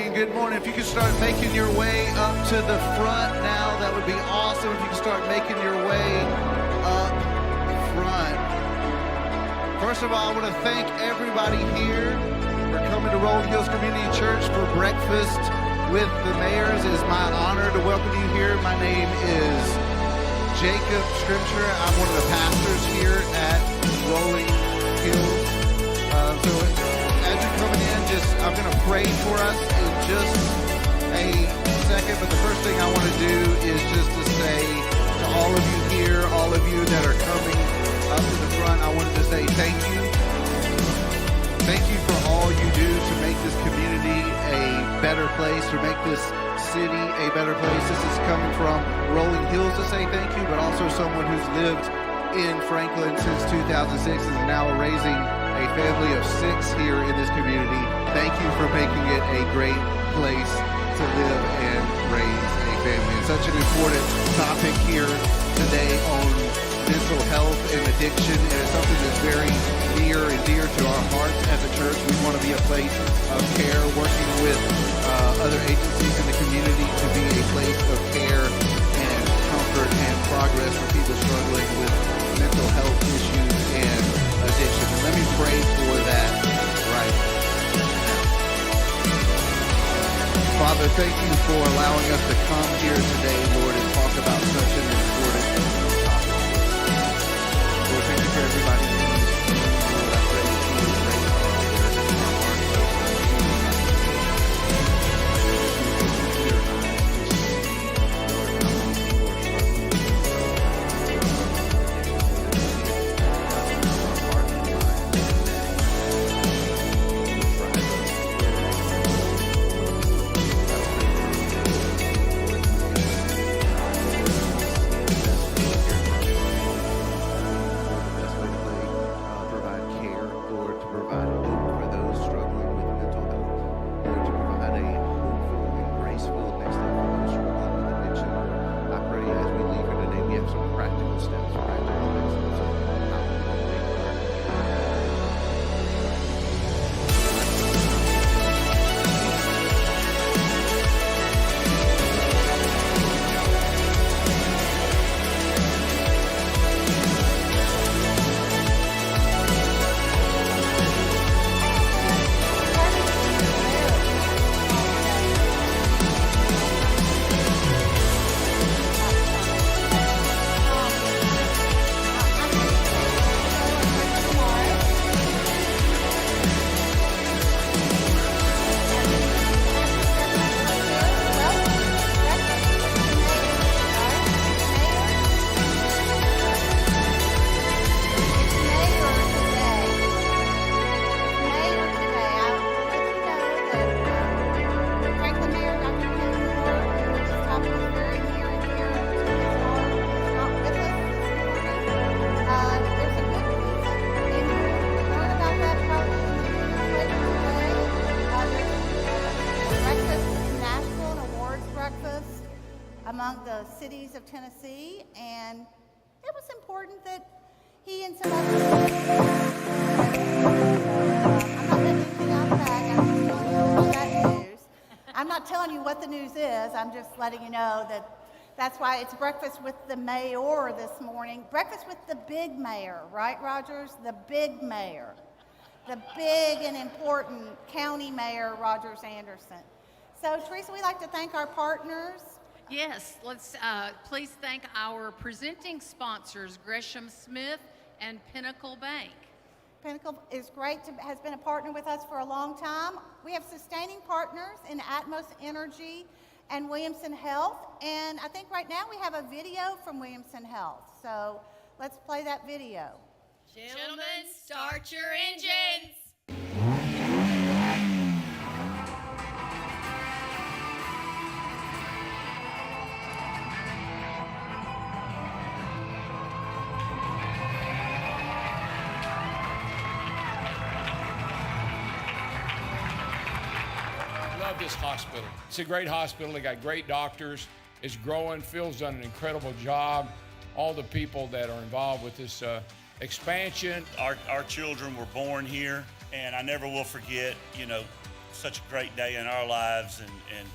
morning, good morning. If you could start making your way up to the front now, that would be awesome. If you could start making your way up front. First of all, I want to thank everybody here for coming to Rolling Hills Community Church for breakfast with the mayors. It is my honor to welcome you here. My name is Jacob Scrimshire. I'm one of the pastors here at Rolling Hills. So as you're coming in, I'm going to pray for us in just a second. But the first thing I want to do is just to say to all of you here, all of you that are coming up to the front, I wanted to say thank you. Thank you for all you do to make this community a better place, to make this city a better place. This is coming from Rolling Hills to say thank you, but also someone who's lived in Franklin since 2006 and is now raising a family of 6 here in this community. Thank you for making it a great place to live and raise a family. It's such an important topic here today on mental health and addiction, and it's something that's very near and dear to our hearts as a church. We want to be a place of care, working with other agencies in the community to be a place of care and comfort and progress for people struggling with mental health issues and addiction. And let me pray for that right now. Father, thank you for allowing us to come here today, Lord, and talk about such an important topic. Lord, thank you for everybody in this room. Lord, I pray that you would raise our awareness in our hearts of among the cities of Tennessee, and it was important that he and some others I'm not letting anything out of the bag. I'm just telling you that news. I'm not telling you what the news is. I'm just letting you know that that's why it's breakfast with the mayor this morning. Breakfast with the big mayor, right, Rogers? The big mayor. The big and important county mayor, Rogers Anderson. So, Teresa, we'd like to thank our partners. Yes, let's please thank our presenting sponsors, Gresham Smith and Pinnacle Bank. Pinnacle is great, has been a partner with us for a long time. We have sustaining partners in Atmos Energy and Williamson Health. And I think right now we have a video from Williamson Health. So let's play that video. Gentlemen, start your engines. Love this hospital. It's a great hospital. They got great doctors. It's growing. Phil's done an incredible job. All the people that are involved with this expansion. Our children were born here, and I never will forget, such a great day in our lives, and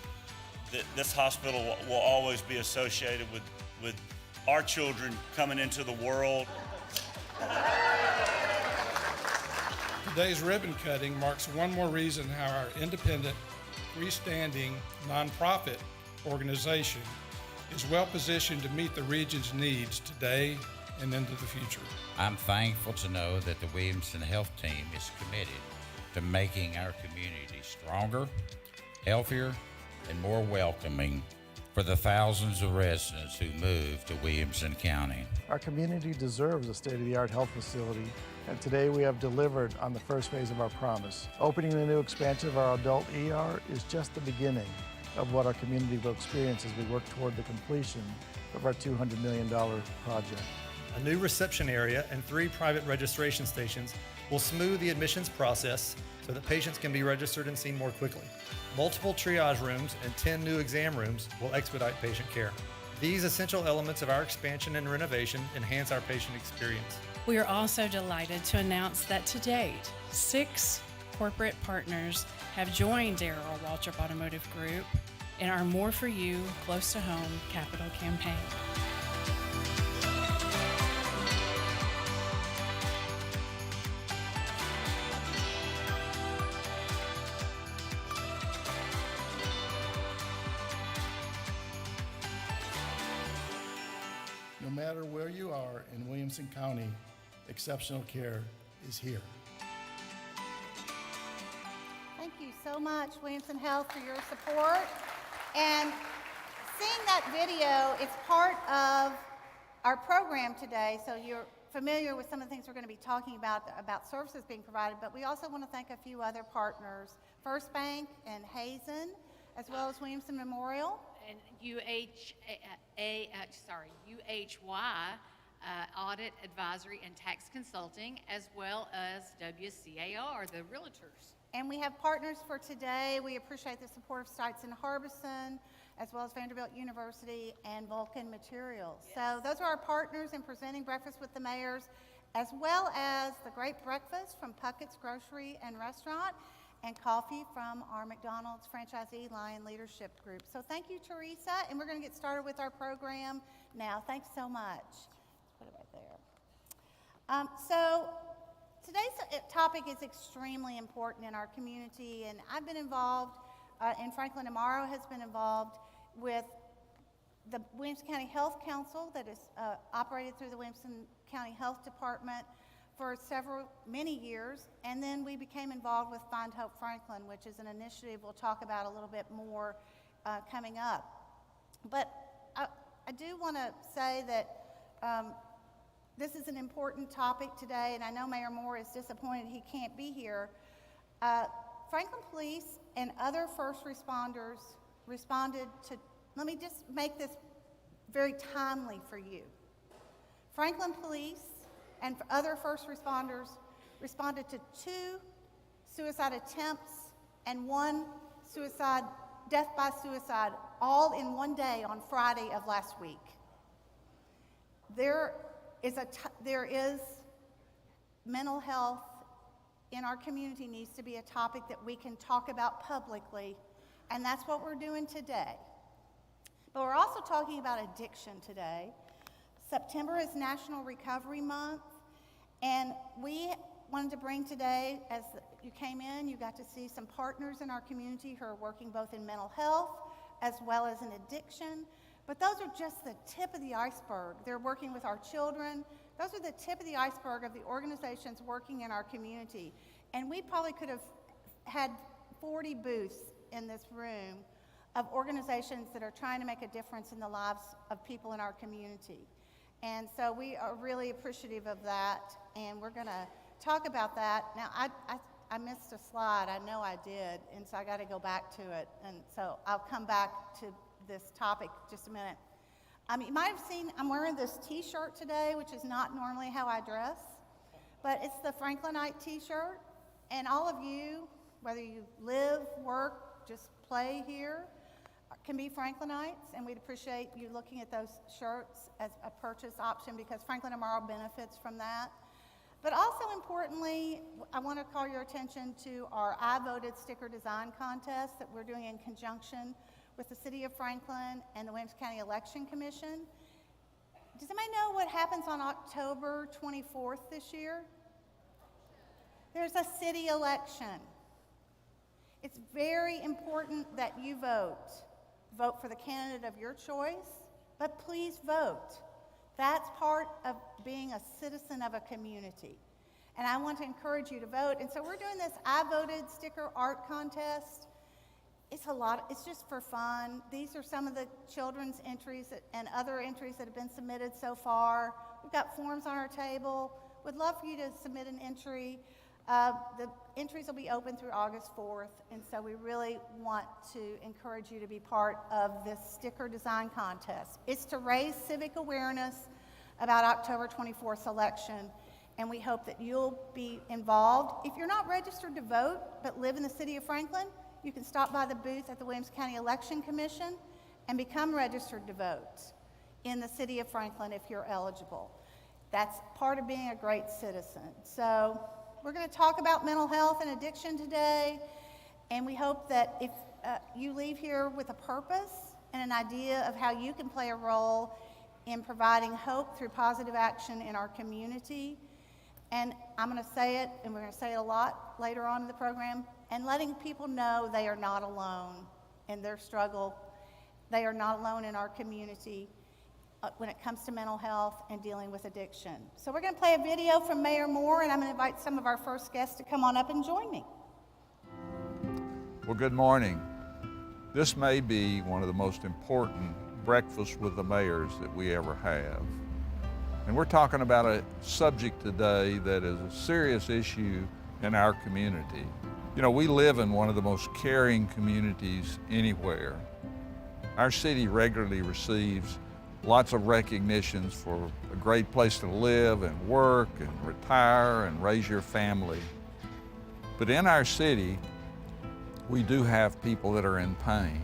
this hospital will always be associated with our children coming into the world. Today's ribbon cutting marks one more reason how our independent, freestanding, nonprofit organization is well positioned to meet the region's needs today and into the future. I'm thankful to know that the Williamson Health Team is committed to making our community stronger, healthier, and more welcoming for the thousands of residents who move to Williamson County. Our community deserves a state-of-the-art health facility, and today we have delivered on the first phase of our promise. Opening the new expansion of our adult ER is just the beginning of what our community will experience as we work toward the completion of our $200 million project. A new reception area and 3 private registration stations will smooth the admissions process so that patients can be registered and seen more quickly. Multiple triage rooms and 10 new exam rooms will expedite patient care. These essential elements of our expansion and renovation enhance our patient experience. We are also delighted to announce that to date, 6 corporate partners have joined Darrell Waltrip Automotive Group in our More For You, Close to Home capital campaign. No matter where you are in Williamson County, exceptional care is here. Thank you so much, Williamson Health, for your support. And seeing that video, it's part of our program today, so you're familiar with some of the things we're going to be talking about services being provided, but we also want to thank a few other partners, First Bank and Hazen, as well as Williamson Memorial. And UHY, Audit, Advisory, and Tax Consulting, as well as WCAR, the realtors. And we have partners for today. We appreciate the support of Stites in Harbison, as well as Vanderbilt University and Vulcan Materials. Yes. So those are our partners in presenting Breakfast with the Mayors, as well as the great breakfast from Puckett's Grocery and Restaurant, and coffee from our McDonald's franchisee Lion Leadership Group. So thank you, Teresa, and we're going to get started with our program now. Thanks so much. Let's put it right there. So today's topic is extremely important in our community, and I've been involved, and Franklin Amaro has been involved with the Williamson County Health Council that is operated through the Williamson County Health Department for many years, and then we became involved with Find Hope Franklin, which is an initiative we'll talk about a little bit more coming up. But I do want to say that this is an important topic today, and I know Mayor Moore is disappointed he can't be here. Franklin Police and other first responders responded to, let me just make this very timely for you. Franklin Police and other first responders responded to 2 suicide attempts and 1 death by suicide, all in one day on Friday of last week. There is mental health in our community needs to be a topic that we can talk about publicly, and that's what we're doing today. But we're also talking about addiction today. September is National Recovery Month, and we wanted to bring today, as you came in, you got to see some partners in our community who are working both in mental health as well as in addiction. But those are just the tip of the iceberg. They're working with our children. Those are the tip of the iceberg of the organizations working in our community. And we probably could have had 40 booths in this room of organizations that are trying to make a difference in the lives of people in our community. And so we are really appreciative of that, and we're going to talk about that. Now, I missed a slide. I know I did, and so I got to go back to it. And so I'll come back to this topic just a minute. You might have seen I'm wearing this T-shirt today, which is not normally how I dress, but it's the Franklinite T-shirt. And all of you, whether you live, work, just play here, can be Franklinites, and we'd appreciate you looking at those shirts as a purchase option because Franklin Amaro benefits from that. But also in importantly, I want to call your attention to our I Voted sticker design contest that we're doing in conjunction with the City of Franklin and the Williams County Election Commission. Does anybody know what happens on October 24th this year? There's a city election. It's very important that you vote. Vote for the candidate of your choice, but please vote. That's part of being a citizen of a community. And I want to encourage you to vote. And so we're doing this I Voted sticker art contest. It's just for fun. These are some of the children's entries and other entries that have been submitted so far. We've got forms on our table. Would love for you to submit an entry. The entries will be open through August 4th, and so we really want to encourage you to be part of this sticker design contest. It's to raise civic awareness about October 24th election, and we hope that you'll be involved. If you're not registered to vote but live in the city of Franklin, you can stop by the booth at the Williams County Election Commission and become registered to vote in the city of Franklin if you're eligible. That's part of being a great citizen. So we're going to talk about mental health and addiction today, and we hope that if you leave here with a purpose and an idea of how you can play a role in providing hope through positive action in our community. And I'm going to say it, and we're going to say it a lot later on in the program, and letting people know they are not alone in their struggle. They are not alone in our community when it comes to mental health and dealing with addiction. So we're going to play a video from Mayor Moore, and I'm going to invite some of our first guests to come on up and join me. Well, good morning. This may be one of the most important breakfasts with the mayors that we ever have. And we're talking about a subject today that is a serious issue in our community. You know, we live in one of the most caring communities anywhere. Our city regularly receives lots of recognitions for a great place to live and work and retire and raise your family. But in our city, we do have people that are in pain.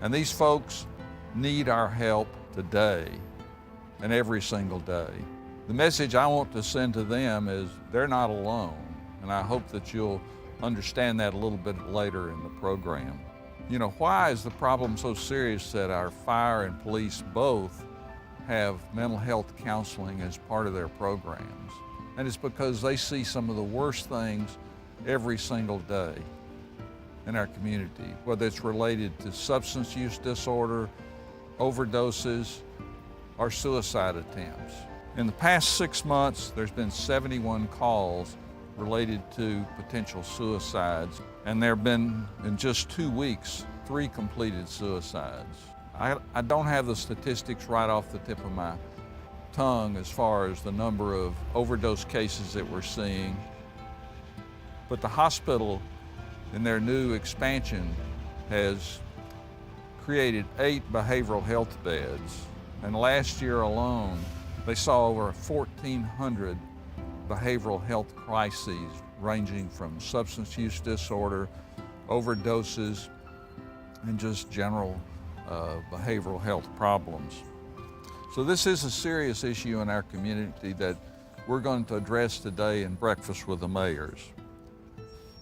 And these folks need our help today and every single day. The message I want to send to them is they're not alone. And I hope that you'll understand that a little bit later in the program. You know, why is the problem so serious that our fire and police both have mental health counseling as part of their programs? And it's because they see some of the worst things every single day in our community, whether it's related to substance use disorder, overdoses, or suicide attempts. In the past 6 months, there's been 71 calls related to potential suicides, and there have been, in just 2 weeks, 3 completed suicides. I don't have the statistics right off the tip of my tongue as far as the number of overdose cases that we're seeing, but the hospital in their new expansion has created 8 behavioral health beds, and last year alone, they saw over 1,400 behavioral health crises ranging from substance use disorder, overdoses, and just general behavioral health problems. So this is a serious issue in our community that we're going to address today in Breakfast with the Mayors.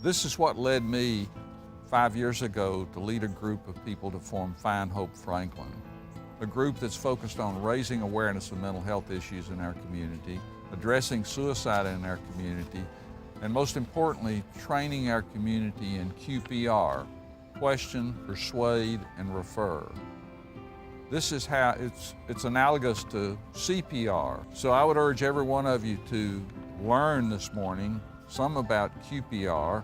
This is what led me 5 years ago to lead a group of people to form Find Hope Franklin, a group that's focused on raising awareness of mental health issues in our community, addressing suicide in our community, and most importantly, training our community in QPR, question, persuade, and refer. This is how it's analogous to CPR. So I would urge every one of you to learn this morning some about QPR,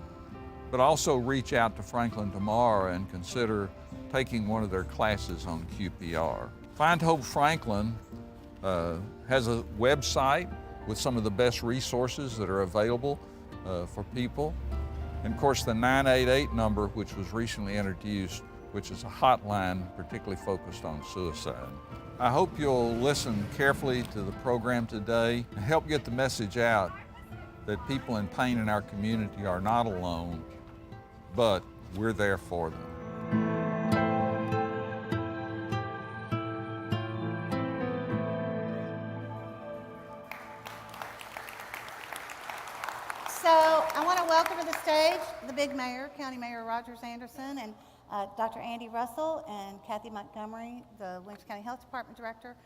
but also reach out to Franklin tomorrow and consider taking one of their classes on QPR. Find Hope Franklin has a website with some of the best resources that are available for people. And of course the 988 number, which was recently introduced, which is a hotline particularly focused on suicide. I hope you'll listen carefully to the program today and help get the message out that people in pain in our community are not alone, but we're there for them. I want to welcome to the stage the big mayor, County Mayor Rogers Anderson, and Dr. Andy Russell and Kathy Montgomery, the Williamson County Health Department Director.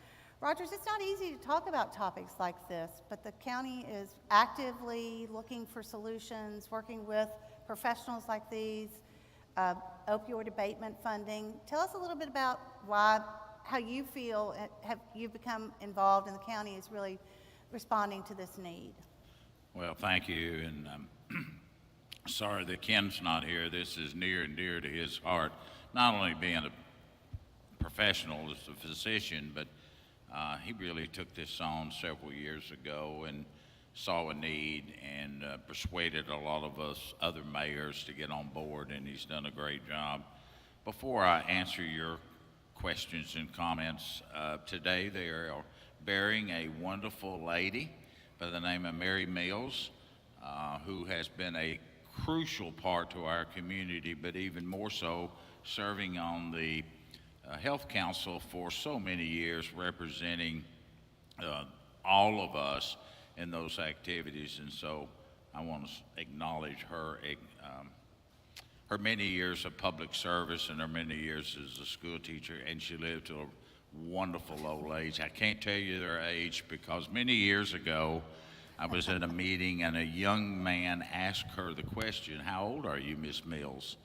Rogers, it's not easy to talk about topics like this, but the county is actively looking for solutions, working with professionals like these, opioid abatement funding. Tell us a little bit about how you feel you've become involved and the county is really responding to this need. Well, thank you, and sorry that Ken's not here. This is near and dear to his heart, not only being a professional as a physician, but he really took this on several years ago and saw a need and persuaded a lot of us other mayors to get on board, and he's done a great job. Before I answer your questions and comments, today they are burying a wonderful lady by the name of Mary Mills, who has been a crucial part to our community, but even more so serving on the Health Council for so many years, representing all of us in those activities. And so I want to acknowledge her many years of public service and her many years as a school teacher, and she lived to a wonderful old age. I can't tell you their age because many years ago I was at a meeting and a young man asked her the question, "How old are you, Miss Mills?"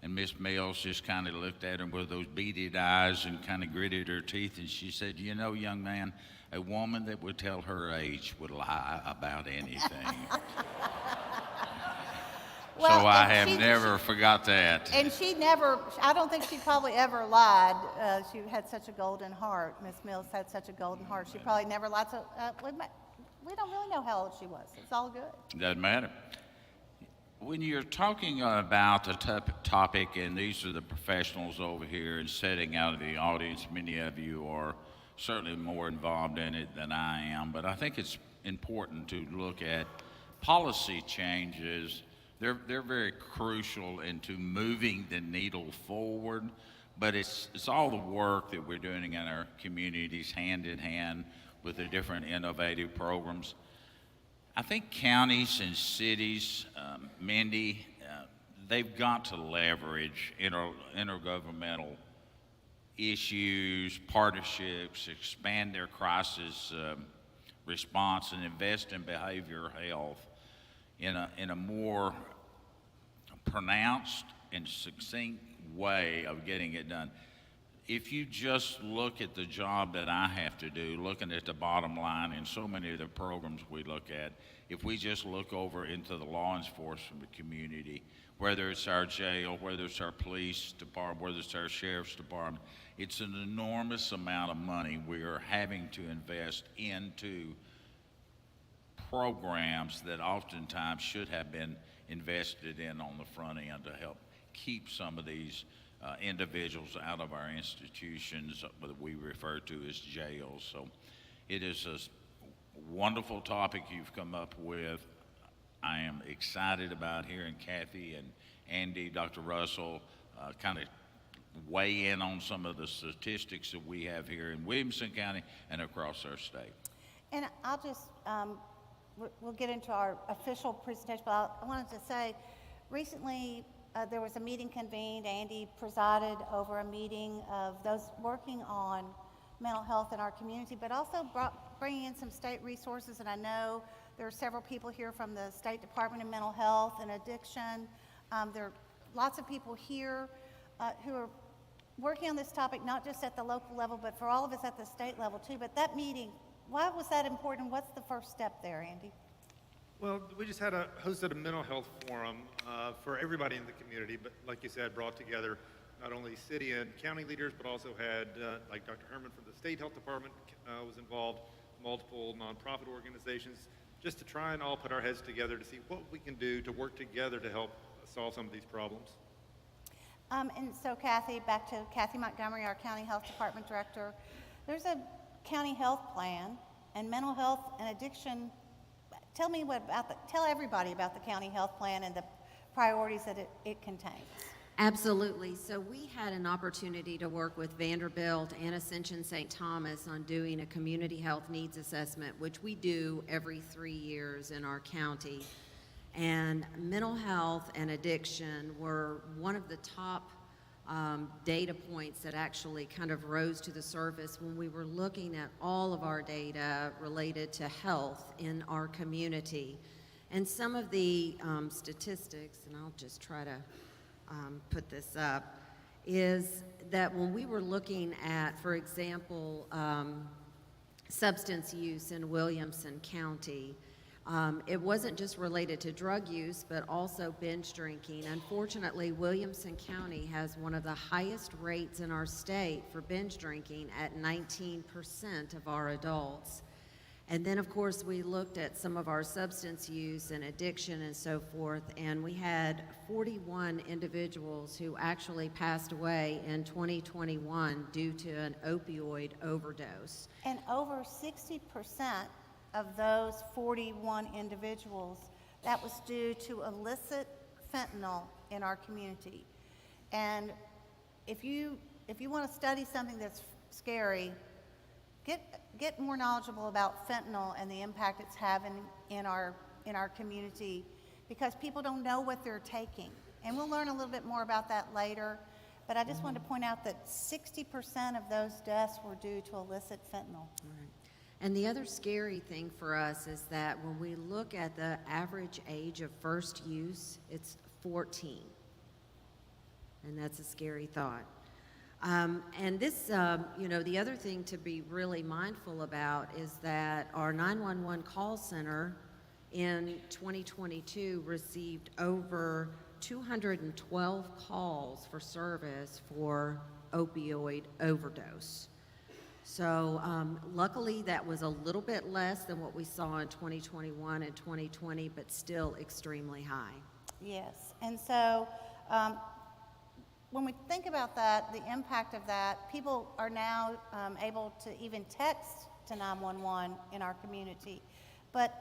And Miss Mills just kind of looked at him with those beady eyes and kind of gritted her teeth, and she said, "You know, young man, a woman that would tell her age would lie about anything." Well, so I have never forgot that. And I don't think she probably ever lied. She had such a golden heart. Miss Mills had such a golden heart. She probably never lied. So we don't really know how old she was. It's all good. Doesn't matter. When you're talking about a topic, and these are the professionals over here and setting out of the audience, many of you are certainly more involved in it than I am, but I think it's important to look at policy changes. They're very crucial into moving the needle forward, but it's all the work that we're doing in our communities hand in hand with the different innovative programs. I think counties and cities, Mindy, they've got to leverage intergovernmental issues, partnerships, expand their crisis response, and invest in behavioral health in a more pronounced and succinct way of getting it done. If you just look at the job that I have to do, looking at the bottom line in so many of the programs we look at, if we just look over into the law enforcement community, whether it's our jail, whether it's our police department, whether it's our sheriff's department, it's an enormous amount of money we are having to invest into programs that oftentimes should have been invested in on the front end to help keep some of these individuals out of our institutions that we refer to as jails. So it is a wonderful topic you've come up with. I am excited about hearing Kathy and Andy, Dr. Russell, kind of weigh in on some of the statistics that we have here in Williamson County and across our state. And I'll just, we'll get into our official presentation, but I wanted to say, recently there was a meeting convened. Andy presided over a meeting of those working on mental health in our community, but also bringing in some state resources. And I know there are several people here from the State Department of Mental Health and Addiction. There are lots of people here who are working on this topic, not just at the local level, but for all of us at the state level too. But that meeting, why was that important? What's the first step there, Andy? Well, we just hosted a mental health forum for everybody in the community, but like you said, brought together not only city and county leaders, but also had, like Dr. Herman from the State Health Department was involved, multiple nonprofit organizations, just to try and all put our heads together to see what we can do to work together to help solve some of these problems. And so Kathy, back to Kathy Montgomery, our County Health Department Director. There's a county health plan, and mental health and addiction. Tell everybody about the county health plan and the priorities that it contains. Absolutely. So we had an opportunity to work with Vanderbilt and Ascension St. Thomas on doing a community health needs assessment, which we do every 3 years in our county. And mental health and addiction were one of the top data points that actually kind of rose to the surface when we were looking at all of our data related to health in our community. And some of the statistics, and I'll just try to put this up, is that when we were looking at, for example, substance use in Williamson County, it wasn't just related to drug use, but also binge drinking. Unfortunately, Williamson County has one of the highest rates in our state for binge drinking at 19% of our adults. And then, of course, we looked at some of our substance use and addiction and so forth, and we had 41 individuals who actually passed away in 2021 due to an opioid overdose. And over 60% of those 41 individuals, that was due to illicit fentanyl in our community. And if you want to study something that's scary, get more knowledgeable about fentanyl and the impact it's having in our community, because people don't know what they're taking. And we'll learn a little bit more about that later. But I just wanted to point out that 60% of those deaths were due to illicit fentanyl. Right. And the other scary thing for us is that when we look at the average age of first use, it's 14. And that's a scary thought. And this, the other thing to be really mindful about is that our 911 call center in 2022 received over 212 calls for service for opioid overdose. So luckily that was a little bit less than what we saw in 2021 and 2020, but still extremely high. Yes, and so when we think about that, the impact of that, people are now able to even text to 911 in our community. But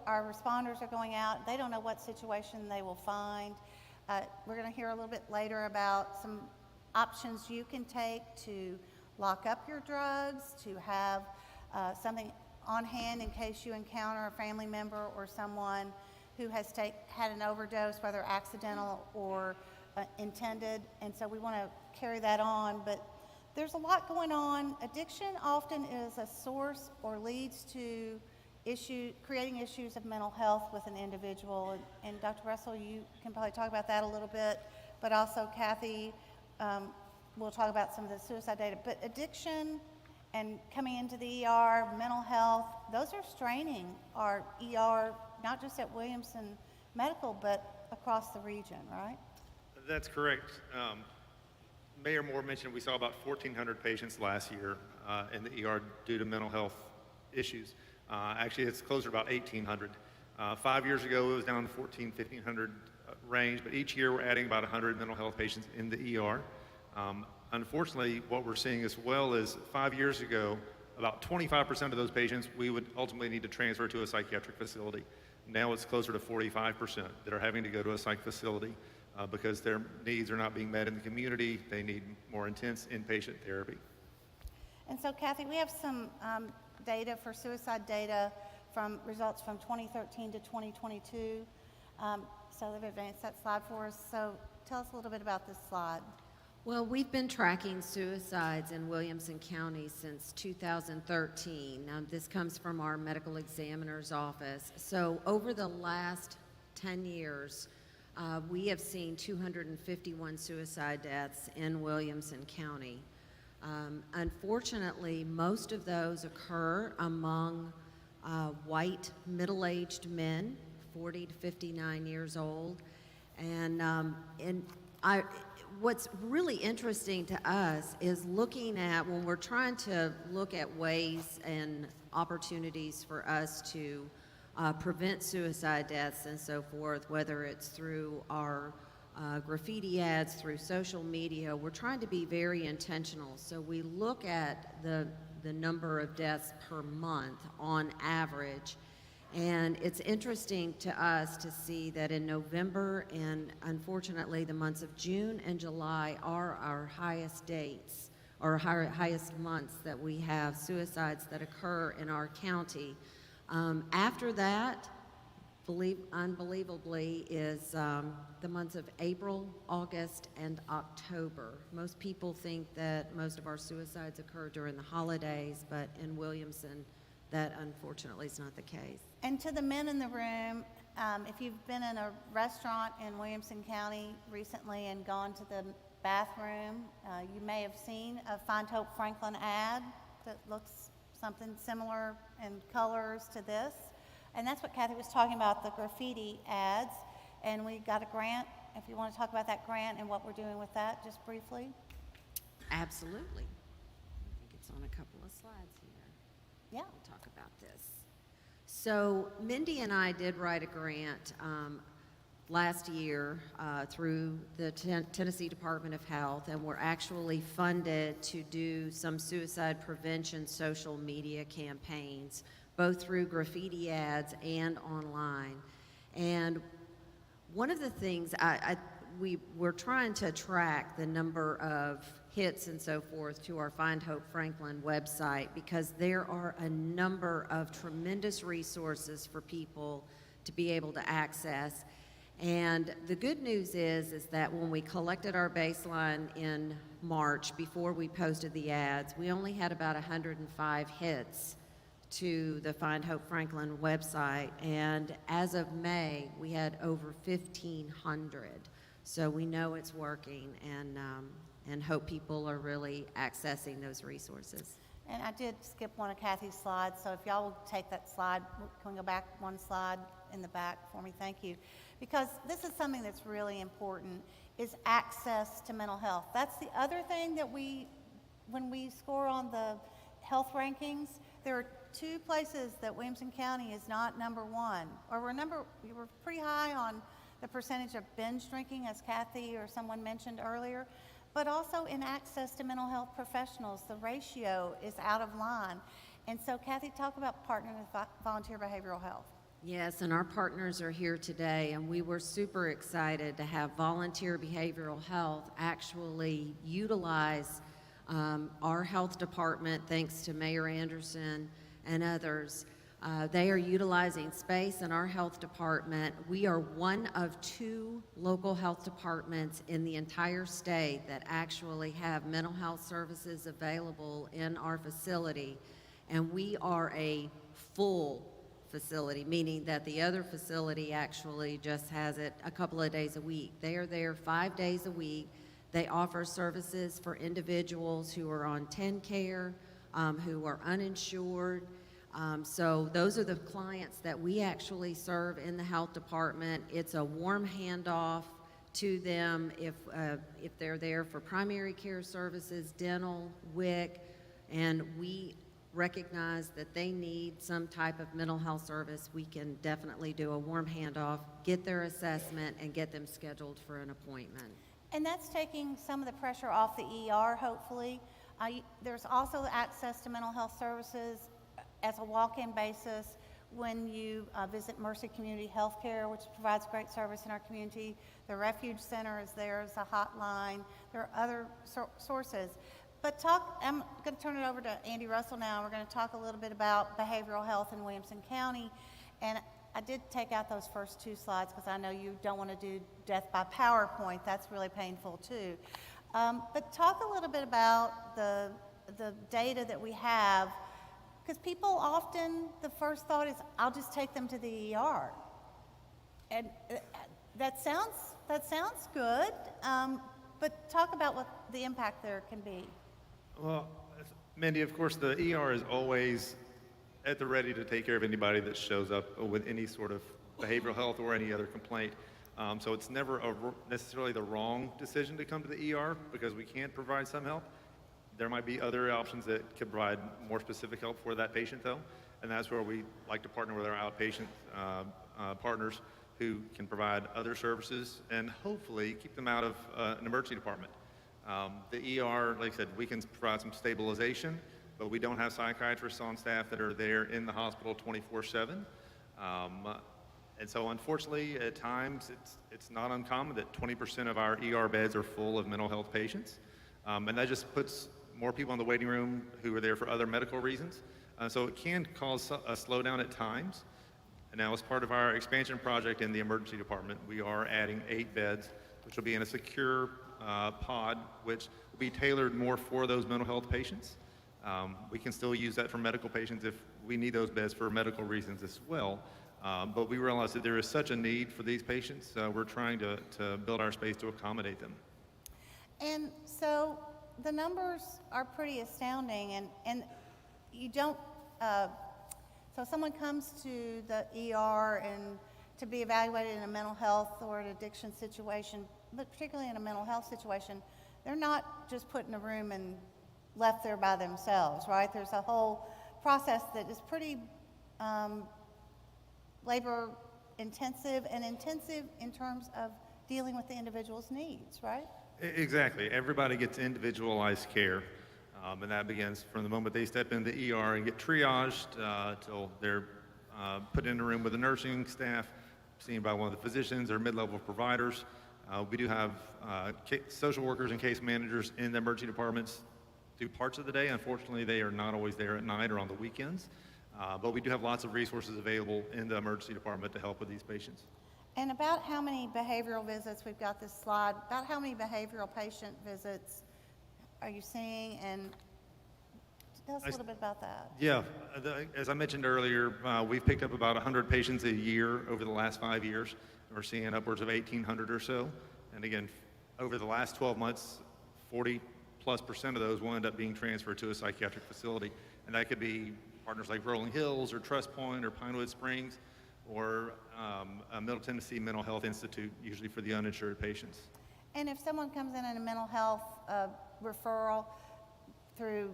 our responders are going out, they don't know what situation they will find. We're going to hear a little bit later about some options you can take to lock up your drugs, to have something on hand in case you encounter a family member or someone who has had an overdose, whether accidental or intended. And so we want to carry that on. But there's a lot going on. Addiction often is a source or leads to creating issues of mental health with an individual. And Dr. Russell, you can probably talk about that a little bit, but also Kathy, we'll talk about some of the suicide data. But addiction and coming into the ER, mental health, those are straining our ER, not just at Williamson Medical, but across the region, right? That's correct. Mayor Moore mentioned we saw about 1,400 patients last year in the ER due to mental health issues. Actually, it's closer to about 1,800. 5 years ago, it was down to 1,500 range, but each year we're adding about 100 mental health patients in the ER. Unfortunately, what we're seeing as well is 5 years ago, about 25% of those patients we would ultimately need to transfer to a psychiatric facility. Now it's closer to 45% that are having to go to a psych facility because their needs are not being met in the community. They need more intense inpatient therapy. And so, Kathy, we have some data for suicide data from results from 2013 to 2022. So they've advanced that slide for us. So tell us a little bit about this slide. Well, we've been tracking suicides in Williamson County since 2013. Now, this comes from our medical examiner's office. So over the last 10 years, we have seen 251 suicide deaths in Williamson County. Unfortunately, most of those occur among white middle-aged men, 40 to 59 years old. And what's really interesting to us is looking at, when we're trying to look at ways and opportunities for us to prevent suicide deaths and so forth, whether it's through our graffiti ads, through social media, we're trying to be very intentional. So we look at the number of deaths per month on average. And it's interesting to us to see that in November and unfortunately the months of June and July are our highest dates, or highest months that we have suicides that occur in our county. After that, unbelievably is the months of April, August, and October. Most people think that most of our suicides occur during the holidays, but in Williamson, that unfortunately is not the case. And to the men in the room, if you've been in a restaurant in Williamson County recently and gone to the bathroom, you may have seen a Find Hope Franklin ad that looks something similar in colors to this. And that's what Kathy was talking about, the graffiti ads. And we got a grant, if you want to talk about that grant and what we're doing with that, just briefly. Absolutely. I think it's on a couple of slides here. Yeah. We'll talk about this. So Mindy and I did write a grant last year through the Tennessee Department of Health, and we're actually funded to do some suicide prevention social media campaigns, both through graffiti ads and online. And one of the things we're trying to track the number of hits and so forth to our Find Hope Franklin website, because there are a number of tremendous resources for people to be able to access. And the good news is that when we collected our baseline in March, before we posted the ads, we only had about 105 hits to the Find Hope Franklin website, and as of May, we had over 1,500. So we know it's working, and hope people are really accessing those resources. And I did skip one of Kathy's slides, so if y'all will take that slide, can we go back one slide in the back for me? Thank you. Because this is something that's really important, is access to mental health. That's the other thing that when we score on the health rankings, there are two places that Williamson County is not number one, or we were pretty high on the percentage of binge drinking, as Kathy or someone mentioned earlier, but also in access to mental health professionals. The ratio is out of line. And so Kathy, talk about partnering with Volunteer Behavioral Health. Yes, and our partners are here today, and we were super excited to have Volunteer Behavioral Health actually utilize our health department, thanks to Mayor Anderson and others. They are utilizing space in our health department. We are one of 2 local health departments in the entire state that actually have mental health services available in our facility, and we are a full facility, meaning that the other facility actually just has it a couple of days a week. They are there 5 days a week. They offer services for individuals who are on TennCare, who are uninsured. So those are the clients that we actually serve in the health department. It's a warm handoff to them if they're there for primary care services, dental, WIC, and we recognize that they need some type of mental health service. We can definitely do a warm handoff, get their assessment, and get them scheduled for an appointment. And that's taking some of the pressure off the ER, hopefully. There's also access to mental health services as a walk-in basis when you visit Mercy Community Healthcare, which provides great service in our community. The Refuge Center is there as a hotline. There are other sources. But I'm going to turn it over to Andy Russell now. We're going to talk a little bit about behavioral health in Williamson County. And I did take out those first 2 slides because I know you don't want to do death by PowerPoint. That's really painful too. But talk a little bit about the data that we have, because people often, the first thought is, I'll just take them to the ER. And that sounds good, but talk about what the impact there can be. Well, Mindy, of course, the ER is always at the ready to take care of anybody that shows up with any sort of behavioral health or any other complaint. So it's never necessarily the wrong decision to come to the ER because we can't provide some help. There might be other options that could provide more specific help for that patient, though, and that's where we like to partner with our outpatient partners who can provide other services and hopefully keep them out of an emergency department. The ER, like I said, we can provide some stabilization, but we don't have psychiatrists on staff that are there in the hospital 24/7. And so unfortunately, at times, it's not uncommon that 20% of our ER beds are full of mental health patients. And that just puts more people in the waiting room who are there for other medical reasons. So it can cause a slowdown at times. And now, as part of our expansion project in the emergency department, we are adding 8 beds, which will be in a secure pod, which will be tailored more for those mental health patients. We can still use that for medical patients if we need those beds for medical reasons as well. But we realize that there is such a need for these patients. We're trying to build our space to accommodate them. And so the numbers are pretty astounding, and you don't, so someone comes to the ER and to be evaluated in a mental health or an addiction situation, but particularly in a mental health situation, they're not just put in a room and left there by themselves, right? There's a whole process that is pretty labor intensive and intensive in terms of dealing with the individual's needs, right? Exactly. Everybody gets individualized care, and that begins from the moment they step in the ER and get triaged till they're put in a room with the nursing staff, seen by one of the physicians or mid-level providers. We do have social workers and case managers in the emergency departments through parts of the day. Unfortunately, they are not always there at night or on the weekends, but we do have lots of resources available in the emergency department to help with these patients. And about how many behavioral visits, we've got this slide, about how many behavioral patient visits are you seeing? And tell us a little bit about that. Yeah, as I mentioned earlier, we've picked up about 100 patients a year over the last 5 years. We're seeing upwards of 1,800 or so. And again, over the last 12 months, 40+% of those will end up being transferred to a psychiatric facility. And that could be partners like Rolling Hills or Trust Point or Pinewood Springs, or Middle Tennessee Mental Health Institute, usually for the uninsured patients. And if someone comes in a mental health referral through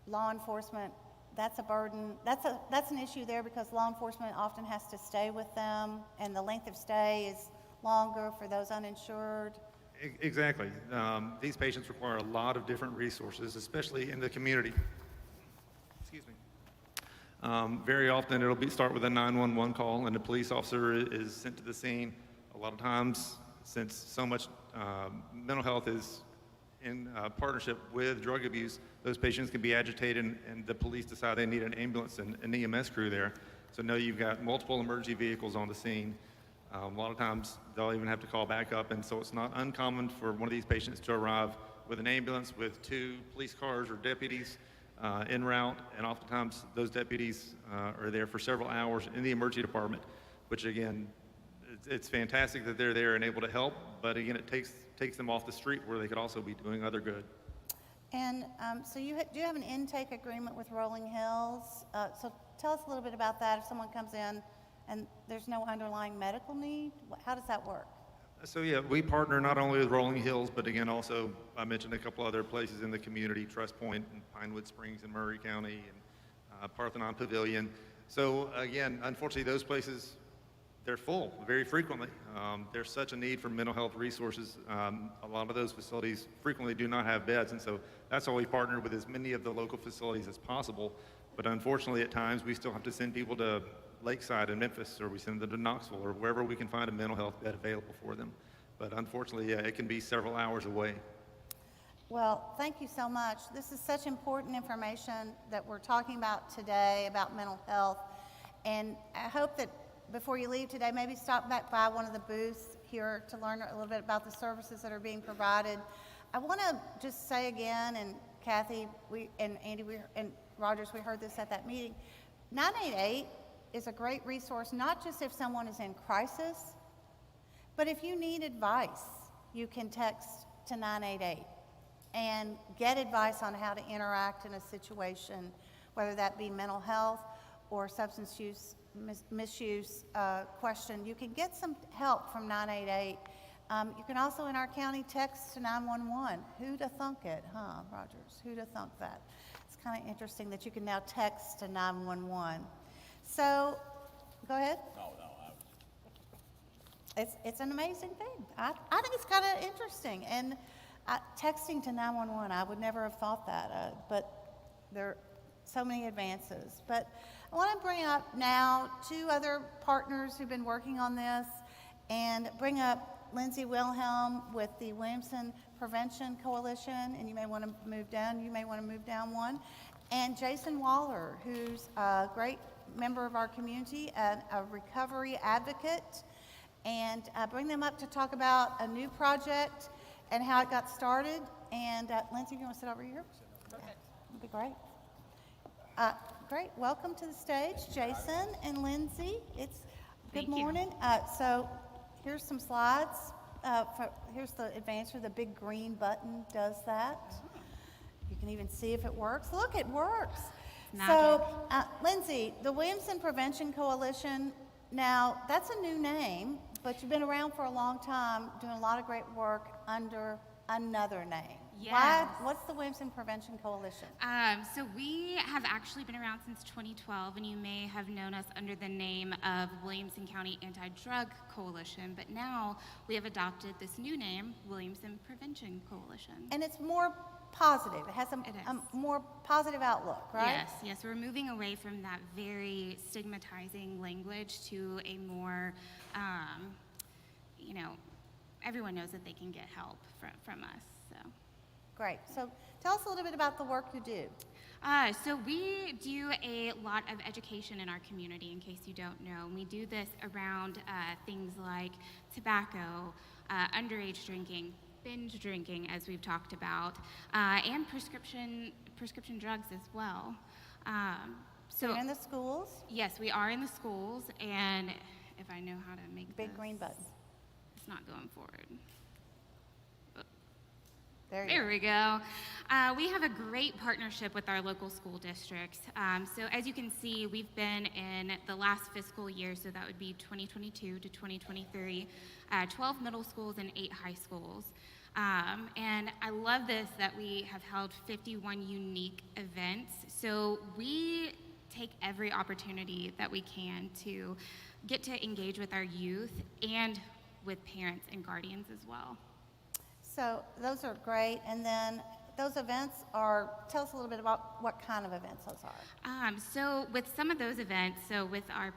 law enforcement, that's a burden. That's an issue there because law enforcement often has to stay with them, and the length of stay is longer for those uninsured. Exactly. These patients require a lot of different resources, especially in the community. Excuse me. Very often it'll start with a 911 call and a police officer is sent to the scene. A lot of times, since so much mental health is in partnership with drug abuse, those patients can be agitated and the police decide they need an ambulance and an EMS crew there. So now you've got multiple emergency vehicles on the scene. A lot of times they'll even have to call back up, and so it's not uncommon for one of these patients to arrive with an ambulance with 2 police cars or deputies en route, and oftentimes those deputies are there for several hours in the emergency department, which again, it's fantastic that they're there and able to help, but again, it takes them off the street where they could also be doing other good. And so do you have an intake agreement with Rolling Hills? So tell us a little bit about that. If someone comes in and there's no underlying medical need, how does that work? So yeah, we partner not only with Rolling Hills, but again, also, I mentioned a couple other places in the community, Trust Point and Pinewood Springs in Murray County, and Parthenon Pavilion. So again, unfortunately, those places, they're full very frequently. There's such a need for mental health resources. A lot of those facilities frequently do not have beds, and so that's why we partner with as many of the local facilities as possible. But unfortunately, at times, we still have to send people to Lakeside in Memphis, or we send them to Knoxville, or wherever we can find a mental health bed available for them. But unfortunately, yeah, it can be several hours away. Well, thank you so much. This is such important information that we're talking about today about mental health. And I hope that before you leave today, maybe stop back by one of the booths here to learn a little bit about the services that are being provided. I want to just say again, and Kathy, and Andy, and Rogers, we heard this at that meeting, 988 is a great resource, not just if someone is in crisis, but if you need advice, you can text to 988 and get advice on how to interact in a situation, whether that be mental health or substance use, misuse question. You can get some help from 988. You can also, in our county, text to 911. Who'd have thunk it, huh, Rogers? Who'd have thunk that? It's kind of interesting that you can now text to 911. So, go ahead. No. It's an amazing thing. I think it's kind of interesting. And texting to 911, I would never have thought that, but there are so many advances. But I want to bring up now 2 other partners who've been working on this, and bring up Lindsay Wilhelm with the Williamson Prevention Coalition, and you may want to move down. You may want to move down one. And Jason Waller, who's a great member of our community, a recovery advocate, and bring them up to talk about a new project and how it got started. And Lindsay, if you want to sit over here? Okay. That'd be great. Great. Welcome to the stage, Jason and Lindsay. Good morning. So here's some slides. Here's the advancer. The big green button does that. You can even see if it works. Look, it works. So, Lindsay, the Williamson Prevention Coalition, now that's a new name, but you've been around for a long time doing a lot of great work under another name. Yes. What's the Williamson Prevention Coalition? So we have actually been around since 2012, and you may have known us under the name of Williamson County Anti-Drug Coalition, but now we have adopted this new name, Williamson Prevention Coalition. And it's more positive. It has a more positive outlook, right? Yes, we're moving away from that very stigmatizing language to a more, everyone knows that they can get help from us, so. Great. So tell us a little bit about the work you do. So we do a lot of education in our community, in case you don't know. We do this around things like tobacco, underage drinking, binge drinking, as we've talked about, and prescription drugs as well. So you're in the schools? Yes, we are in the schools, and if I know how to make big green button. It's not going forward. There we go. We have a great partnership with our local school districts. So as you can see, we've been in the last fiscal year, so that would be 2022 to 2023, 12 middle schools and 8 high schools. And I love this, that we have held 51 unique events. So we take every opportunity that we can to get to engage with our youth and with parents and guardians as well. So those are great. And then those events tell us a little bit about what kind of events those are. So with some of those events, so with our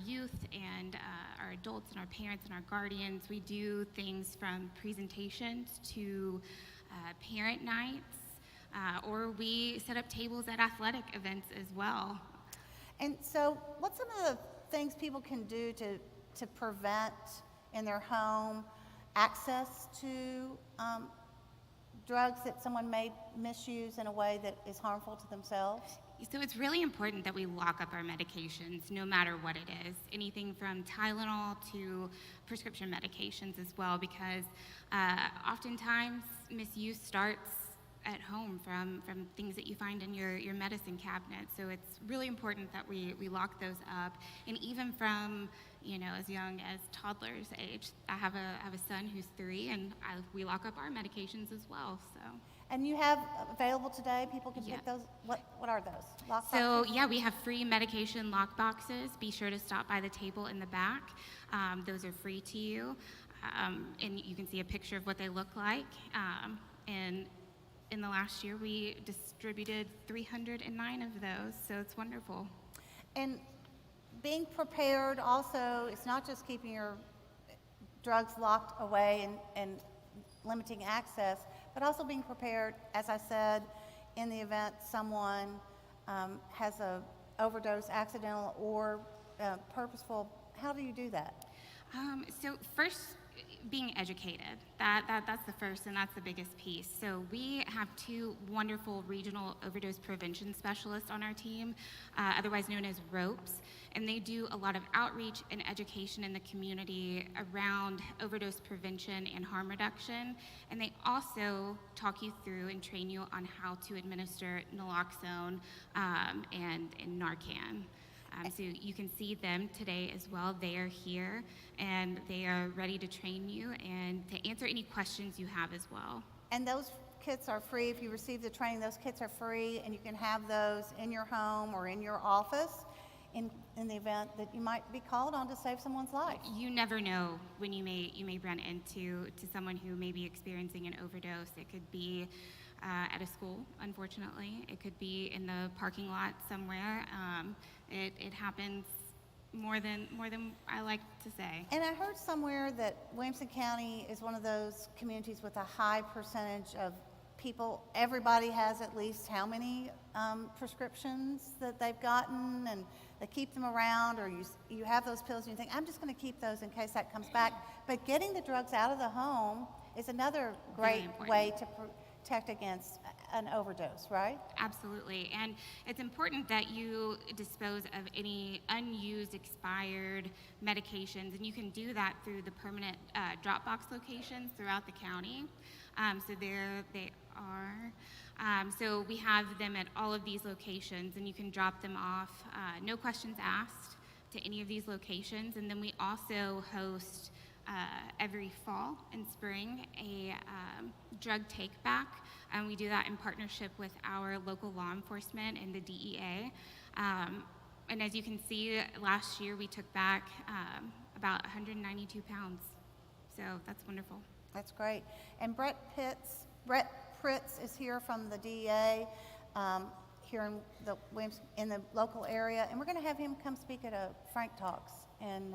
youth and our adults and our parents and our guardians, we do things from presentations to parent nights, or we set up tables at athletic events as well. And so what's some of the things people can do to prevent in their home access to drugs that someone may misuse in a way that is harmful to themselves? So it's really important that we lock up our medications, no matter what it is, anything from Tylenol to prescription medications as well, because oftentimes misuse starts at home from things that you find in your medicine cabinet. So it's really important that we lock those up. And even from, as young as toddler's age, I have a son who's 3, and we lock up our medications as well, so. And you have available today, people can pick those, what are those? Lock So boxes? yeah, we have free medication lock boxes. Be sure to stop by the table in the back. Those are free to you. And you can see a picture of what they look like. And in the last year, we distributed 309 of those, so it's wonderful. And being prepared also, it's not just keeping your drugs locked away and limiting access, but also being prepared, as I said, in the event someone has a overdose, accidental or purposeful. How do you do that? So first, being educated. That's the first, and that's the biggest piece. So we have 2 wonderful regional overdose prevention specialists on our team, otherwise known as ROPES, and they do a lot of outreach and education in the community around overdose prevention and harm reduction, and they also talk you through and train you on how to administer naloxone and Narcan. So you can see them today as well. They are here, and they are ready to train you and to answer any questions you have as well. And those kits are free. If you receive the training, those kits are free, and you can have those in your home or in your office in the event that you might be called on to save someone's life. You never know when you may run into someone who may be experiencing an overdose. It could be at a school, unfortunately. It could be in the parking lot somewhere. It happens more than I like to say. And I heard somewhere that Williamson County is one of those communities with a high percentage of everybody has at least how many prescriptions that they've gotten, and they keep them around, or you have those pills and you think, I'm just going to keep those in case that comes back. But getting the drugs out of the home is another great way to protect against an overdose, right? Absolutely. And it's important that you dispose of any unused, expired medications, and you can do that through the permanent drop box locations throughout the county. So there they are. So we have them at all of these locations, and you can drop them off, no questions asked, to any of these locations. And then we also host every fall and spring a drug take back, and we do that in partnership with our local law enforcement and the DEA. And as you can see, last year we took back about 192 pounds. So that's wonderful. That's great. And Brett Pritz is here from the DEA here in the local area, and we're going to have him come speak at a Frank Talks. And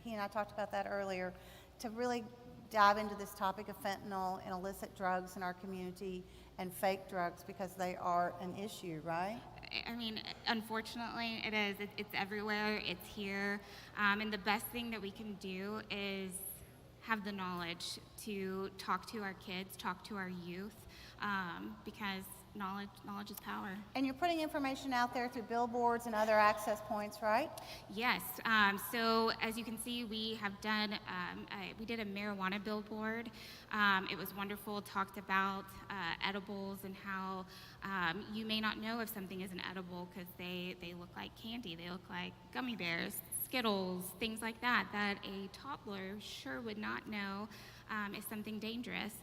he and I talked about that earlier, to really dive into this topic of fentanyl and illicit drugs in our community and fake drugs, because they are an issue, right? I mean, unfortunately, it is. It's everywhere. It's here. And the best thing that we can do is have the knowledge to talk to our kids, talk to our youth, because knowledge is power. And you're putting information out there through billboards and other access points, right? Yes. So as you can see, we have done, we did a marijuana billboard. It was wonderful. Talked about edibles and how you may not know if something is an edible because they look like candy. They look like gummy bears, Skittles, things like that, that a toddler sure would not know is something dangerous.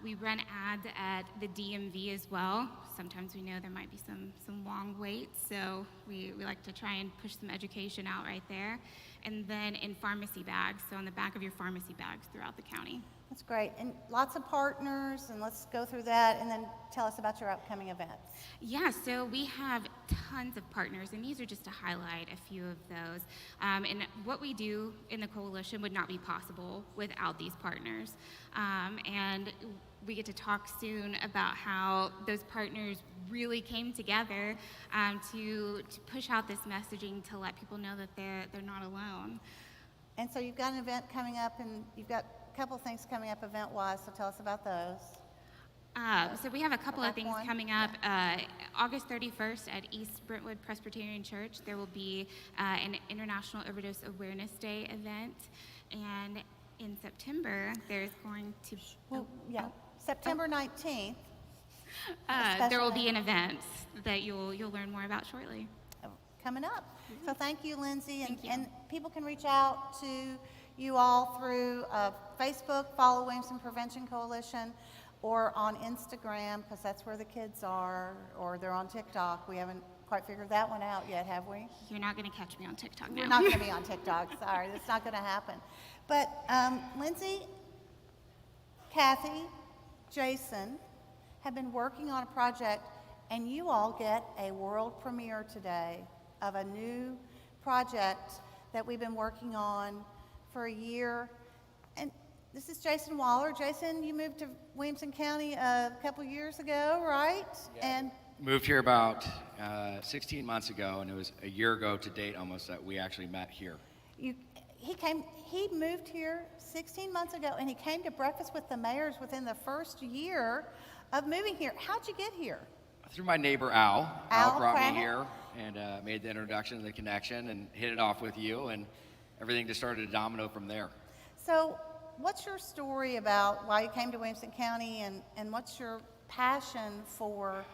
We run ads at the DMV as well. Sometimes we know there might be some long waits, so we like to try and push some education out right there. And then in pharmacy bags, so on the back of your pharmacy bags throughout the county. That's great. And lots of partners, and let's go through that, and then tell us about your upcoming events. Yeah, so we have tons of partners, and these are just to highlight a few of those. And what we do in the coalition would not be possible without these partners. And we get to talk soon about how those partners really came together to push out this messaging, to let people know that they're not alone. And so you've got an event coming up, and you've got a couple of things coming up event-wise, so tell us about those. So we have a couple of things coming up. August 31st at East Brentwood Presbyterian Church, there will be an International Overdose Awareness Day event. And in September, there's going to be... September 19th. There will be an event that you'll learn more about shortly. Coming up. So thank you, Lindsay. And people can reach out to you all through Facebook, follow Williamson Prevention Coalition, or on Instagram, because that's where the kids are, or they're on TikTok. We haven't quite figured that one out yet, have we? You're not going to catch me on TikTok now. We're not going to be on TikTok. Sorry, that's not going to happen. But Lindsay, Kathy, Jason have been working on a project, and you all get a world premiere today of a new project that we've been working on for a year. And this is Jason Waller. Jason, you moved to Williamson County a couple years ago, right? Yeah. And moved here about 16 months ago, and it was a year ago to date almost that we actually met here. He moved here 16 months ago, and he came to Breakfast with the Mayors within the first year of moving here. How'd you get here? Through my neighbor Al. Al brought Crammell? me here and made the introduction, the connection, and hit it off with you, and everything just started to domino from there. So what's your story about why you came to Williamson County, and what's your passion for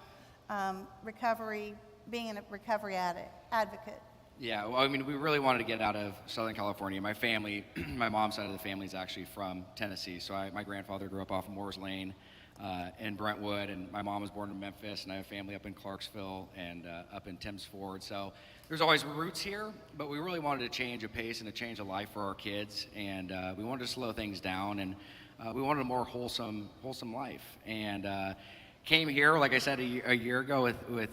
recovery, being a recovery advocate? Yeah, well, I mean, we really wanted to get out of Southern California. My family, my mom's side of the family is actually from Tennessee. So my grandfather grew up off of Moore's Lane in Brentwood, and my mom was born in Memphis, and I have family up in Clarksville and up in Timms Ford. So there's always roots here, but we really wanted to change a pace and to change a life for our kids, and we wanted to slow things down, and we wanted a more wholesome life. And came here, like I said, a year ago with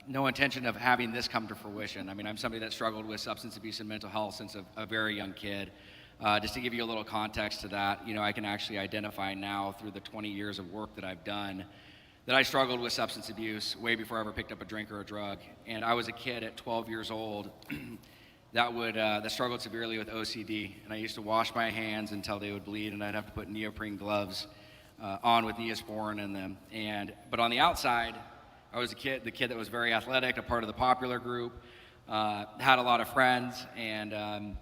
no intention of having this come to fruition. I mean, I'm somebody that struggled with substance abuse and mental health since a very young kid. Just to give you a little context to that, I can actually identify now through the 20 years of work that I've done that I struggled with substance abuse way before I ever picked up a drink or a drug. And I was a kid at 12 years old that struggled severely with OCD. And I used to wash my hands until they would bleed, and I'd have to put neoprene gloves on with Neosporin in them. But on the outside, I was the kid that was very athletic, a part of the popular group, had a lot of friends, and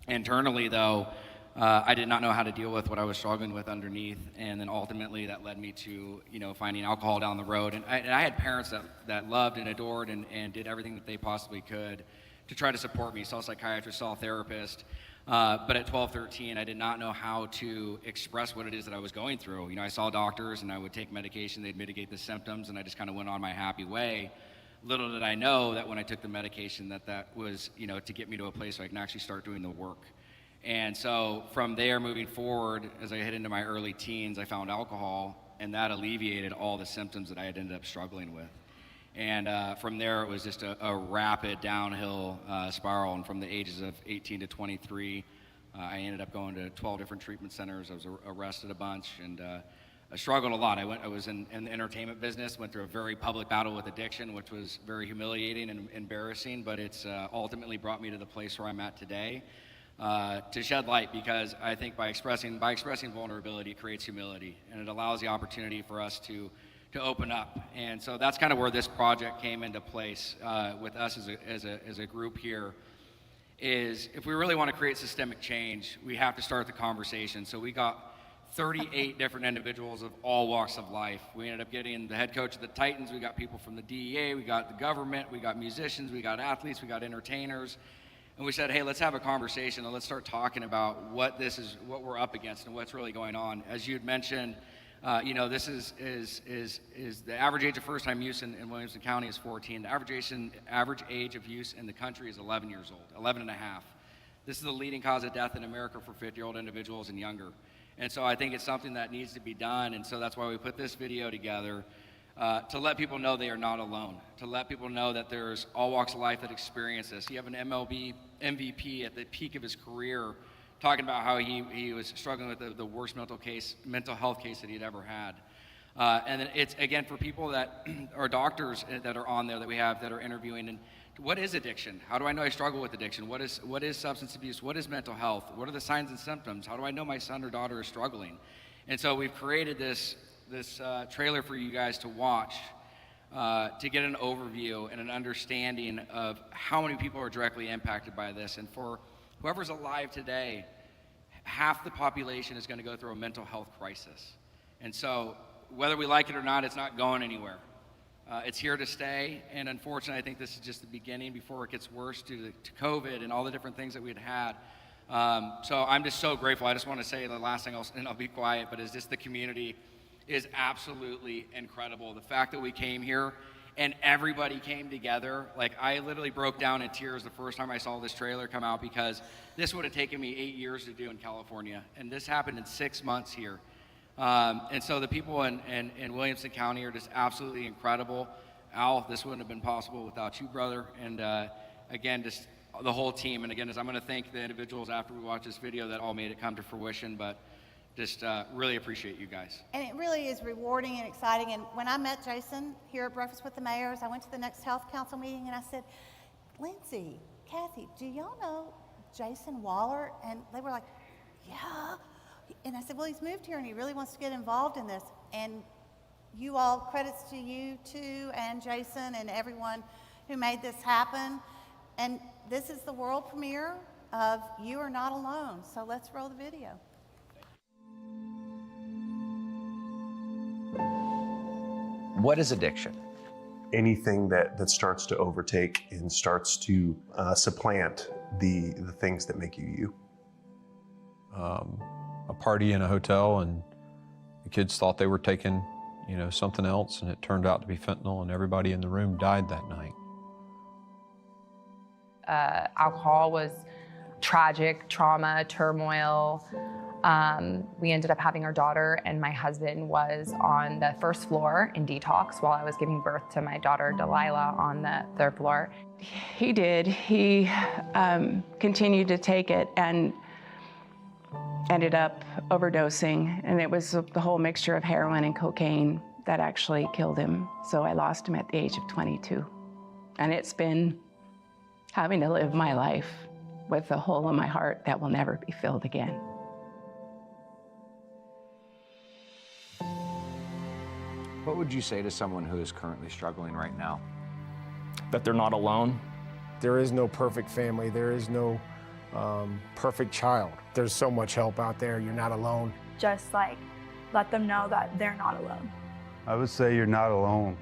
internally, though, I did not know how to deal with what I was struggling with underneath, and then ultimately that led me to, finding alcohol down the road. And I had parents that loved and adored and did everything that they possibly could to try to support me. Saw a psychiatrist, saw a therapist, but at 12, 13, I did not know how to express what it is that I was going through. I saw doctors and I would take medication, they'd mitigate the symptoms, and I just kind of went on my happy way. Little did I know that when I took the medication that was, to get me to a place where I can actually start doing the work. And so from there moving forward, as I hit into my early teens, I found alcohol, and that alleviated all the symptoms that I had ended up struggling with. And from there, it was just a rapid downhill spiral. And from the ages of 18 to 23, I ended up going to 12 different treatment centers. I was arrested a bunch, and I struggled a lot. I was in the entertainment business, went through a very public battle with addiction, which was very humiliating and embarrassing, but it's ultimately brought me to the place where I'm at today. To shed light, because I think by expressing vulnerability, it creates humility, and it allows the opportunity for us to open up. And so that's kind of where this project came into place with us as a group here, is if we really want to create systemic change, we have to start the conversation. So we got 38 different individuals of all walks of life. We ended up getting the head coach of the Titans, we got people from the DEA, we got the government, we got musicians, we got athletes, we got entertainers. And we said, hey, let's have a conversation and let's start talking about what we're up against and what's really going on. As you had mentioned, this is the average age of first-time use in Williamson County is 14. The average age of use in the country is 11 years old, 11 and a half. This is the leading cause of death in America for 50-year-old individuals and younger. And so I think it's something that needs to be done, and so that's why we put this video together, to let people know they are not alone, to let people know that there's all walks of life that experience this. You have an MLB MVP at the peak of his career talking about how he was struggling with the worst mental health case that he'd ever had. And then it's, again, for people that are doctors that are on there that we have that are interviewing, and what is addiction? How do I know I struggle with addiction? What is substance abuse? What is mental health? What are the signs and symptoms? How do I know my son or daughter is struggling? And so we've created this trailer for you guys to watch to get an overview and an understanding of how many people are directly impacted by this. And for whoever's alive today, half the population is going to go through a mental health crisis. And so whether we like it or not, it's not going anywhere. It's here to stay, and unfortunately, I think this is just the beginning before it gets worse due to COVID and all the different things that we had. So I'm just so grateful. I just want to say the last thing, and I'll be quiet, but is just the community is absolutely incredible. The fact that we came here and everybody came together, like I literally broke down in tears the first time I saw this trailer come out, because this would have taken me 8 years to do in California, and this happened in 6 months here. And so the people in Williamson County are just absolutely incredible. Al, this wouldn't have been possible without you, brother. And again, just the whole team. And again, I'm going to thank the individuals after we watch this video that all made it come to fruition, but just really appreciate you guys. And it really is rewarding and exciting. And when I met Jason here at Breakfast with the Mayors, I went to the next Health Council meeting and I said, Lindsay, Kathy, do y'all know Jason Waller? And they were like, yeah. And I said, well, he's moved here and he really wants to get involved in this. And you all, credits to you too, and Jason and everyone who made this happen. And this is the world premiere of You Are Not Alone. So let's roll the video. What is addiction? Anything that starts to overtake and starts to supplant the things that make you you. A party in a hotel, and the kids thought they were taking, something else, and it turned out to be fentanyl, and everybody in the room died that night. Alcohol was tragic, trauma, turmoil. We ended up having our daughter, and my husband was on the first floor in detox while I was giving birth to my daughter, Delilah, on the third floor. He did. He continued to take it, and ended up overdosing, and it was the whole mixture of heroin and cocaine that actually killed him. So I lost him at the age of 22. And it's been having to live my life with a hole in my heart that will never be filled again. What would you say to someone who is currently struggling right now? That they're not alone. There is no perfect family. There is no perfect child. There's so much help out there. You're not alone. Just like let them know that they're not alone. I would say you're not alone.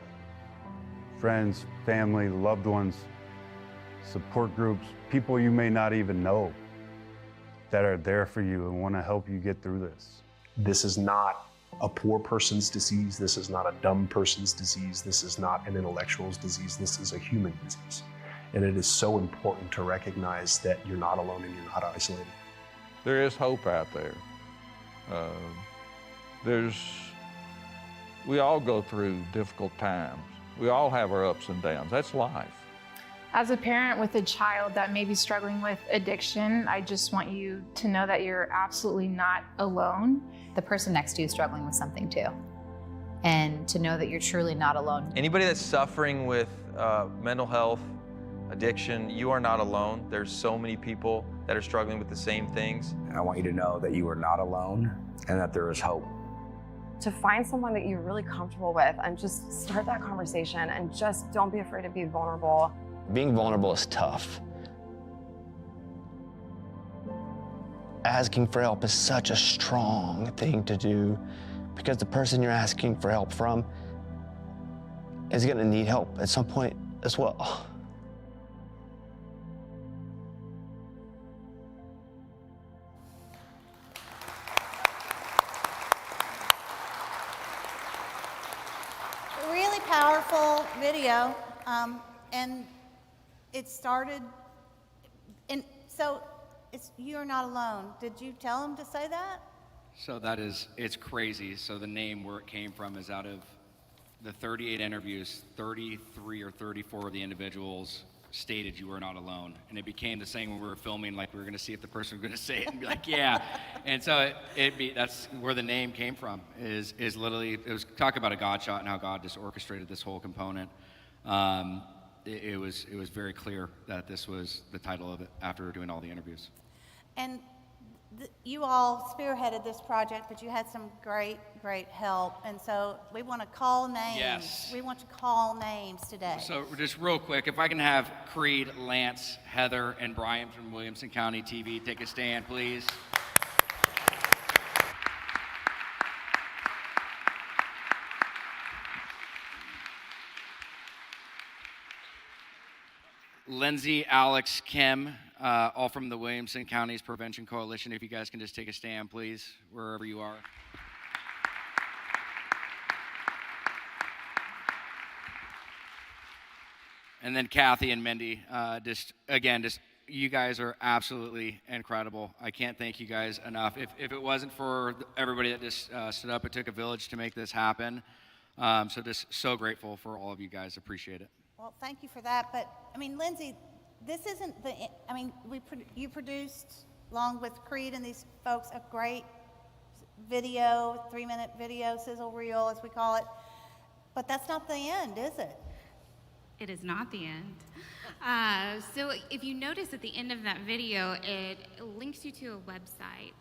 Friends, family, loved ones, support groups, people you may not even know that are there for you and want to help you get through this. This is not a poor person's disease. This is not a dumb person's disease. This is not an intellectual's disease. This is a human disease. And it is so important to recognize that you're not alone and you're not isolated. There is hope out there. We all go through difficult times. We all have our ups and downs. That's life. As a parent with a child that may be struggling with addiction, I just want you to know that you're absolutely not alone. The person next to you is struggling with something too. And to know that you're truly not alone. Anybody that's suffering with mental health, addiction, you are not alone. There's so many people that are struggling with the same things. I want you to know that you are not alone and that there is hope. To find someone that you're really comfortable with and just start that conversation and just don't be afraid to be vulnerable. Being vulnerable is tough. Asking for help is such a strong thing to do because the person you're asking for help from is going to need help at some point as well. Really powerful video, and it started, and so you're not alone. Did you tell him to say that? So it's crazy. So the name, where it came from, is out of the 38 interviews, 33 or 34 of the individuals stated you were not alone. And it became the saying when we were filming, like we were gonna see if the person was gonna say it and be like, yeah. And so that's where the name came from, is literally, it was talk about a God shot and how God just orchestrated this whole component. It was very clear that this was the title of it after doing all the interviews. And you all spearheaded this project, but you had some great help. And so we want to call names. Yes. We want to call names today. So just real quick, if I can have Creed, Lance, Heather, and Brian from Williamson County TV take a stand, please. Lindsay, Alex, Kim, all from the Williamson County's Prevention Coalition. If you guys can just take a stand, please, wherever you are. And then Kathy and Mindy, just you guys are absolutely incredible. I can't thank you guys enough. If it wasn't for everybody that just stood up, it took a village to make this happen. So just so grateful for all of you guys. Appreciate it. Well, thank you for that. But I mean, Lindsay, this isn't the. I mean, you produced, along with Creed and these folks, a great video, 3-minute video, sizzle reel, as we call it. But that's not the end, is it? It is not the end. So if you notice at the end of that video, it links you to a website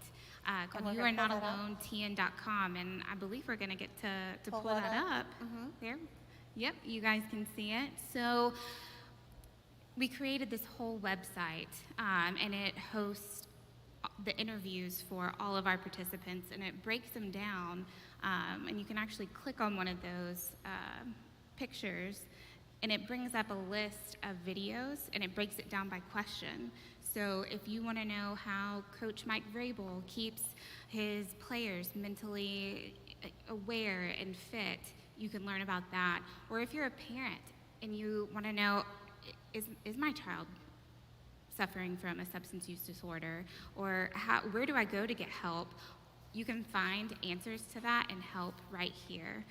called youarenotalonetn.com, and I believe we're going to get to pull that up. Mm-hmm. There. Yep, you guys can see it. So we created this whole website, and it hosts the interviews for all of our participants, and it breaks them down, and you can actually click on one of those pictures, and it brings up a list of videos, and it breaks it down by question. So if you want to know how Coach Mike Vrabel keeps his players mentally aware and fit, you can learn about that. Or if you're a parent and you want to know, is my child suffering from a substance use disorder? Or where do I go to get help? You can find answers to that and help right here.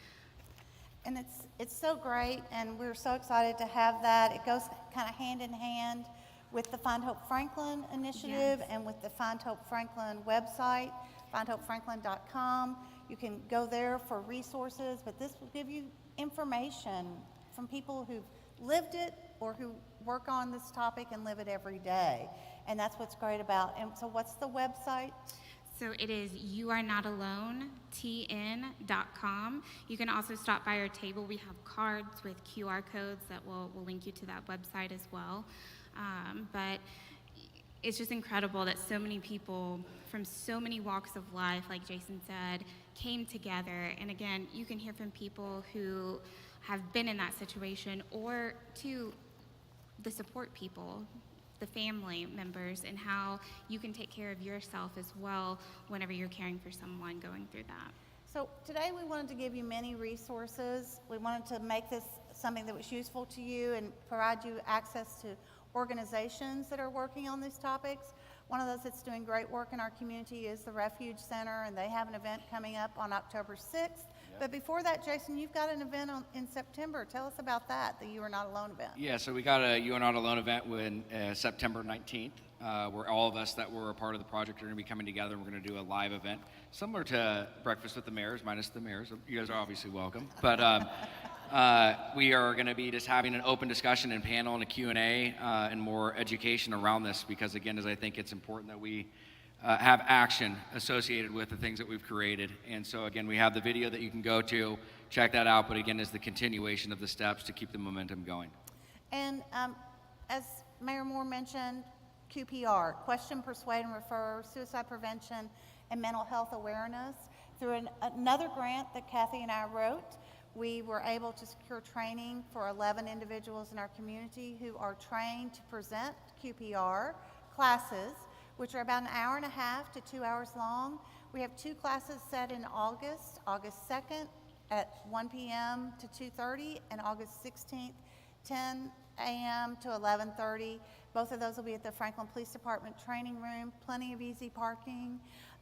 And it's so great, and we're so excited to have that. It goes kind of hand in hand with the Find Hope Franklin initiative and with the Find Hope Franklin website, findhopefranklin.com. You can go there for resources, but this will give you information from people who've lived it or who work on this topic and live it every day. And that's what's great about. And so what's the website? So it is youarenotalonetn.com. You can also stop by our table. We have cards with QR codes that will link you to that website as well. But it's just incredible that so many people from so many walks of life, like Jason said, came together. And again, you can hear from people who have been in that situation, or to the support people, the family members, and how you can take care of yourself as well whenever you're caring for someone going through that. So today we wanted to give you many resources. We wanted to make this something that was useful to you and provide you access to organizations that are working on these topics. One of those that's doing great work in our community is the Refuge Center, and they have an event coming up on October 6th. But before that, Jason, you've got an event in September. Tell us about that, the You Are Not Alone event. Yeah, so we got a You Are Not Alone event when September 19th, where all of us that were a part of the project are going to be coming together, and we're going to do a live event, similar to Breakfast with the Mayors, minus the mayors. You guys are obviously welcome. But we are going to be just having an open discussion and panel and a Q&A and more education around this, because again, as I think it's important that we have action associated with the things that we've created. And so again, we have the video that you can go to, check that out, but again, is the continuation of the steps to keep the momentum going. And as Mayor Moore mentioned, QPR, Question, Persuade, and Refer, Suicide Prevention and Mental Health Awareness. Through another grant that Kathy and I wrote, we were able to secure training for 11 individuals in our community who are trained to present QPR classes, which are about an hour and a half to 2 hours long. We have 2 classes set in August 2nd at 1 p.m. to 2:30, and August 16th, 10 a.m. to 11:30. Both of those will be at the Franklin Police Department training room, plenty of easy parking,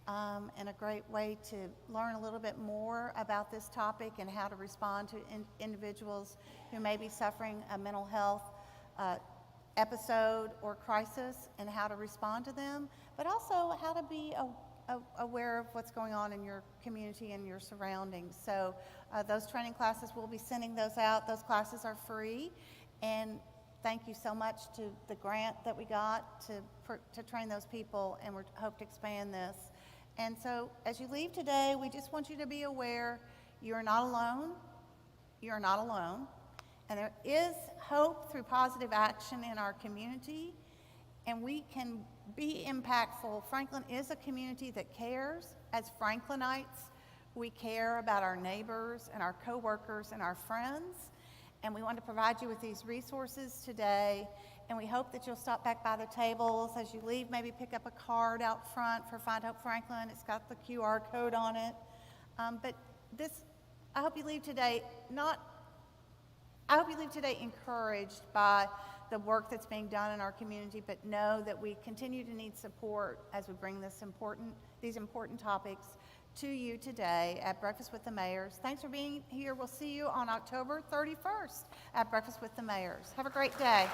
and a great way to learn a little bit more about this topic and how to respond to individuals who may be suffering a mental health episode or crisis, and how to respond to them, but also how to be aware of what's going on in your community and your surroundings. So those training classes, we'll be sending those out. Those classes are free, and thank you so much to the grant that we got to train those people, and we hope to expand this. And so as you leave today, we just want you to be aware you're not alone. You're not alone. And there is hope through positive action in our community, and we can be impactful. Franklin is a community that cares. As Franklinites, we care about our neighbors and our coworkers and our friends, and we want to provide you with these resources today, and we hope that you'll stop back by the tables. As you leave, maybe pick up a card out front for Find Hope Franklin. It's got the QR code on it. But this, I hope you leave today encouraged by the work that's being done in our community, but know that we continue to need support as we bring these important topics to you today at Breakfast with the Mayors. Thanks for being here. We'll see you on October 31st at Breakfast with the Mayors. Have a great day.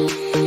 you.